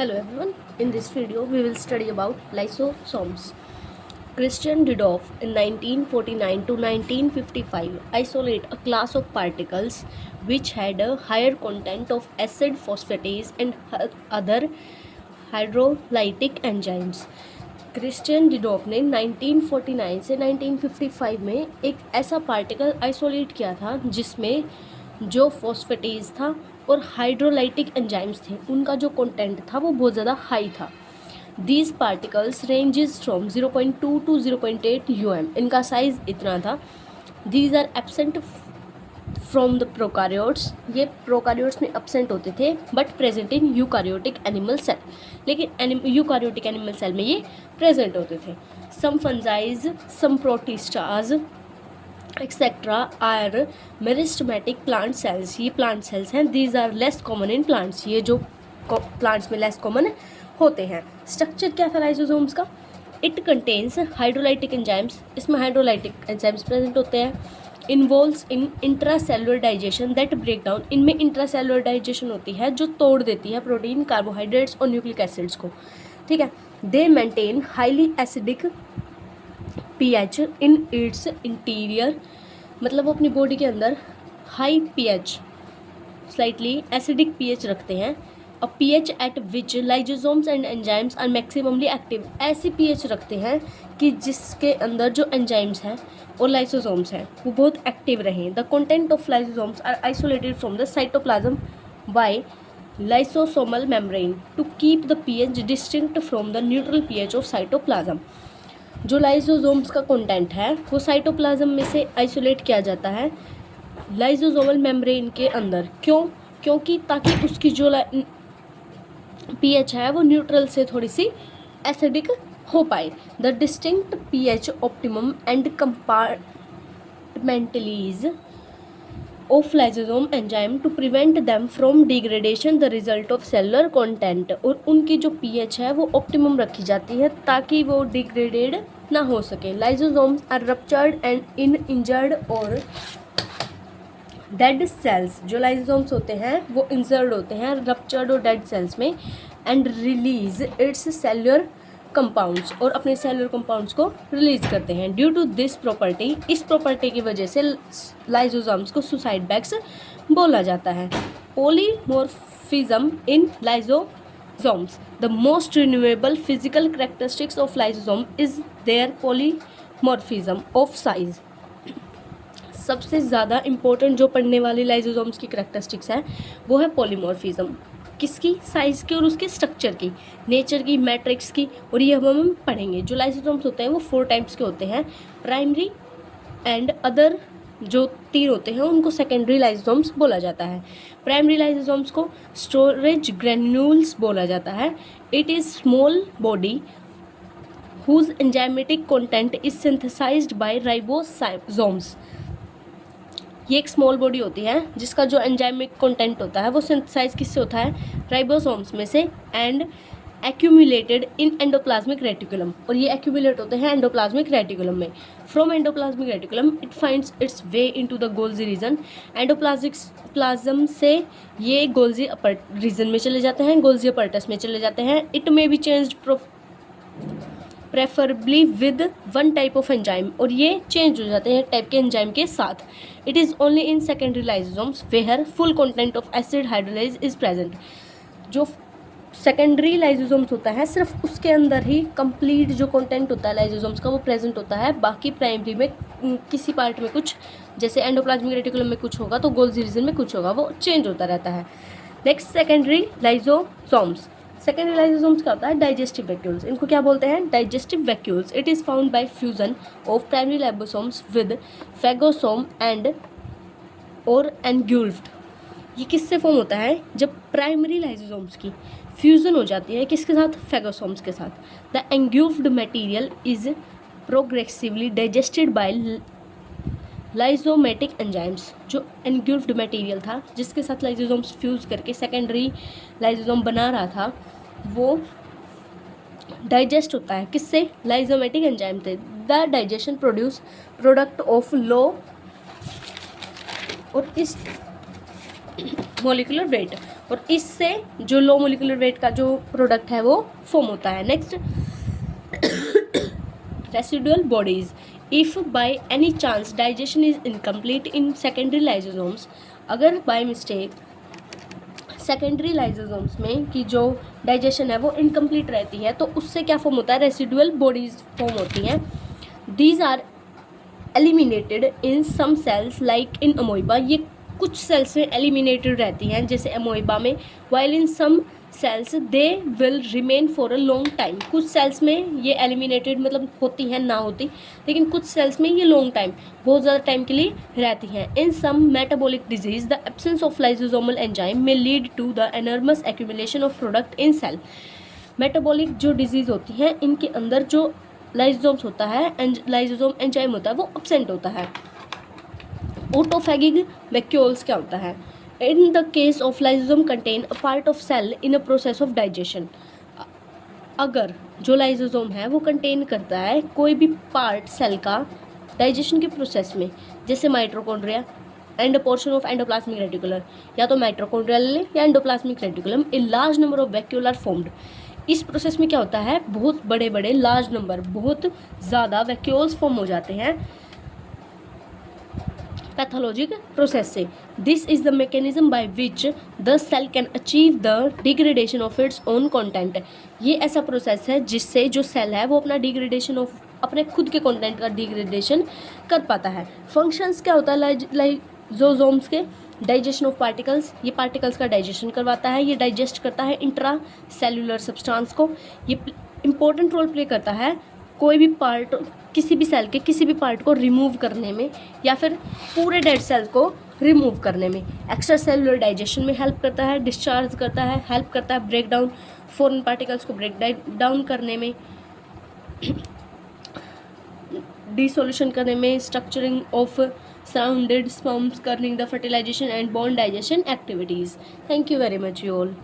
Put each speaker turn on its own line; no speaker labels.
Hello everyone, in this video we will study about lysosomes. Christian Didorf in 1949 to 1955 isolate a class of particles which had a higher content of acid phosphatase and other hydrolytic enzymes. Christian de Duve ने 1949 से 1955 में एक ऐसा particle isolate किया था जिसमें जो phosphatase था और हाइड्रोलाइटिक एंजाइम्स थे, उनका जो कंटेंट था वो बहुत ज़्यादा हाई था. These particles ranges from 0.2 to 0.8 UM. इनका साइज़ इतना था. These are absent from the prokaryotes. ये प्रोकारियोट्स में एब्सेंट होते थे but present in eukaryotic animal cell. लेकिन यूकारियोटिक एनिमल सेल में ये प्रेजेंट होते थे. Some fungi, some protista etcetera are meristematic plant cells. ये प्लांट सेल्स हैं. These are less common in plants. ये जो प्लांट्स में लेस कॉमन होते हैं. स्ट्रक्चर क्या था लाइसोसोम्स का? It contains hydrolytic enzymes. इसमें हाइड्रोलाइटिक एंजाइम्स प्रेजेंट होते हैं. Involves in intracellular digestion that break down. इनमें इंट्रासेलुलर डाइजेशन होती है जो तोड़ देती है प्रोटीन, कार्बोहाइड्रेट्स और न्यूक्लिक एसिड्स को. ठीक है. They maintain highly acidic pH in its interior. मतलब वो अपनी बॉडी के अंदर high pH, slightly acidic pH रखते हैं. A pH at which lysosomes and enzymes are maximally active. ऐसी pH रखते हैं कि जिसके अंदर जो एंजाइम्स हैं और लाइसोसोम्स हैं वो बहुत एक्टिव रहें. The content of lysosomes are isolated from the cytoplasm by lysosomal membrane to keep the pH distinct from the neutral pH of cytoplasm. जो लाइसोसोम्स का कंटेंट है वो साइटोप्लाज्म में से आइसोलेट किया जाता है लाइसोसोमल मेम्ब्रेन के अंदर. क्योंकि ताकि उसकी जो pH है वो न्यूट्रल से थोड़ी सी एसिडिक हो पाए. The distinct pH optimum and compartmentalise of lysosome enzyme to prevent them from degradation the result of cellular content. और उनकी जो pH है वो ऑप्टिमम रखी जाती है ताकि वो डिग्रेडेड ना हो सके. Lysosomes are ruptured and in injured और डेड सेल्स. जो लाइसोसोम्स होते हैं वो इंजर्ड होते हैं रप्चर्ड और डेड सेल्स में. And release its cellular compounds. और अपने सेलुलर कंपाउंड्स को रिलीज करते हैं. ड्यू टू दिस प्रॉपर्टी, इस प्रॉपर्टी की वजह से लाइसोसोम्स को सुसाइड बैग्स बोला जाता है. Polymorphism in lysosomes. The most renewable physical characteristics of lysosome is their polymorphism of size. सबसे ज़्यादा इंपॉर्टेंट जो पढ़ने वाली लाइसोसोम्स की कैरेक्टरिस्टिक्स है वो है पॉलीमॉर्फिज्म. किसकी? साइज़ की और उसके स्ट्रक्चर की, नेचर की, मैट्रिक्स की. और ये हम पढ़ेंगे. जो लाइसोसोम्स होते हैं वो 4 टाइप्स के होते हैं. प्राइमरी एंड अदर जो 3 होते हैं उनको सेकेंडरी लाइसोसोम्स बोला जाता है. प्राइमरी लाइसोसोम्स को स्टोरेज ग्रेन्यूल्स बोला जाता है. It is small body whose enzymatic content is synthesized by ribosomes. ये एक स्मॉल बॉडी होती है जिसका जो एंजाइमिक कंटेंट होता है वो सिंथेसाइज किससे होता है? राइबोसोम्स में से. And accumulated in endoplasmic reticulum. और ये एक्यूमुलेट होते हैं एंडोप्लाज्मिक रेटिकुलम में. From endoplasmic reticulum it finds its way into the Golgi region. Endoplasmic plasm से ये गोल्जी रीजन में चले जाते हैं, गोल्जी अपरटस में चले जाते हैं. It may be changed preferably with one type of enzyme. और ये चेंज हो जाते हैं टाइप के एंजाइम के साथ. It is only in secondary lysosomes where full content of acid hydrolyse is present. जो सेकेंडरी लाइसोसोम्स होता है सिर्फ उसके अंदर ही कंप्लीट जो कंटेंट होता है लाइसोसोम्स का वो प्रेजेंट होता है. बाकी प्राइमरी में किसी पार्ट में कुछ, जैसे एंडोप्लाज्मिक रेटिकुलम में कुछ होगा तो गोल्जी रीजन में कुछ होगा, वो चेंज होता रहता है. Next secondary lysosomes. Secondary lysosomes क्या होता है? Digestive vacuoles. इनको क्या बोलते हैं? Digestive vacuoles. It is found by fusion of primary lysosomes with phagosome and और एनग्यूल्फ्ड. ये किससे फॉर्म होता है? जब प्राइमरी लाइसोसोम्स की फ्यूजन हो जाती है किसके साथ? फेगोसोम्स के साथ. The engulfed material is progressively digested by lysomatic enzymes. जो एनग्यूल्फ्ड मटेरियल था जिसके साथ लाइसोसोम्स फ्यूज करके सेकेंडरी लाइसोसोम बना रहा था वो डाइजेस्ट होता है किससे? लाइसोमेटिक एंजाइम थे. The digestion produce product of low और इस मोलिकुलर वेट. और इससे जो लो मोलिकुलर वेट का जो प्रोडक्ट है वो फॉर्म होता है। Next, residual bodies. If by any chance digestion is incomplete in secondary lysosomes, अगर बाय मिस्टेक सेकेंडरी लाइसोसोम्स में की जो डाइजेशन है वो इनकम्प्लीट रहती है तो उससे क्या फॉर्म होता है, रेसिडुअल बॉडीज फॉर्म होती हैं। These are eliminated in some cells like in amoeba, ये कुछ सेल्स में एलिमिनेटेड रहती हैं जैसे अमोइबा में, while in some cells they will remain for a long time. कुछ सेल्स में ये एलिमिनेटेड मतलब होती हैं, ना होती, लेकिन कुछ सेल्स में ये लॉन्ग टाइम, बहुत ज़्यादा टाइम के लिए रहती हैं। In some metabolic disease the absence of lysosomal enzyme में lead to the enormous accumulation of product in cell. Metabolic जो डिजीज़ होती हैं इनके अंदर जो लाइसोसोम्स होता है, लाइसोसोम एंजाइम होता है, वो अब्सेंट होता है। ऑटोफैगिक वैक्यूल्स क्या होता है? In the case of lysosome contain a part of cell in a process of digestion. अगर जो लाइसोसोम है वो कंटेन करता है कोई भी पार्ट सेल का डाइजेशन के प्रोसेस में, जैसे mitochondria and a portion of endoplasmic reticular, या तो माइटोकॉन्ड्रिया ले लें या endoplasmic reticulum, a large number of vacuole are formed. इस प्रोसेस में क्या होता है, बहुत बड़े बड़े लार्ज नंबर, बहुत ज़्यादा वैक्यूल्स फॉर्म हो जाते हैं पैथोलॉजिक प्रोसेस से। This is the mechanism by which the cell can achieve the degradation of its own content. ये ऐसा प्रोसेस है जिससे जो सेल है वो अपना डिग्रेडेशन ऑफ अपने खुद के कंटेंट का डिग्रेडेशन कर पाता है। फंक्शंस क्या होता है लाइसोसोम्स के? डाइजेशन ऑफ पार्टिकल्स, ये पार्टिकल्स का डाइजेशन करवाता है, ये डाइजेस्ट करता है इंट्रा सेलुलर सब्सटेंस को। ये इंपॉर्टेंट रोल प्ले करता है कोई भी पार्ट, किसी भी सेल के किसी भी पार्ट को रिमूव करने में या फिर पूरे डेड सेल्स को रिमूव करने में। एक्स्ट्रा सेलुलर डाइजेशन में हेल्प करता है, डिस्चार्ज करता है, हेल्प करता है ब्रेक डाउन फॉरेन पार्टिकल्स को ब्रेक डाउन करने में, डिसोल्यूशन करने में, structuring of surrounded sperms, concerning the fertilisation and bond digestion activities. Thank you very much you all.